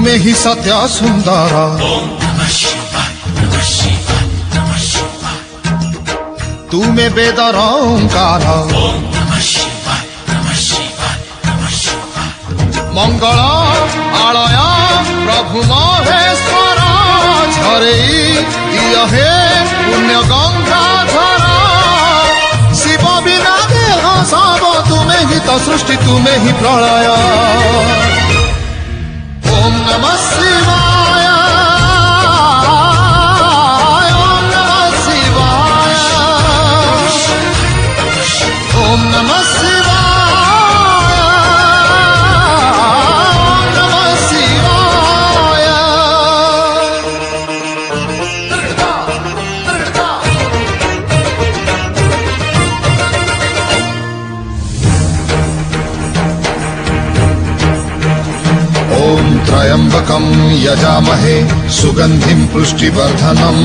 तुम्हें ही सत्य सुंदर तुम्हें वेदर ओंकार मंगल आलय प्रभु महेश्वर झरे दिय हे पुण्य गंगाधर शिव बिना देह सब तुम्हें ही तो सृष्टि तुम्हें ही प्रलय ओम नमः शिवाय ओम नमः शिवाय ओम नमः शिवाय ओम नमः शिवाय ओम त्र्यंबकं यजामहे सुगंधिं पुष्टिवर्धनम्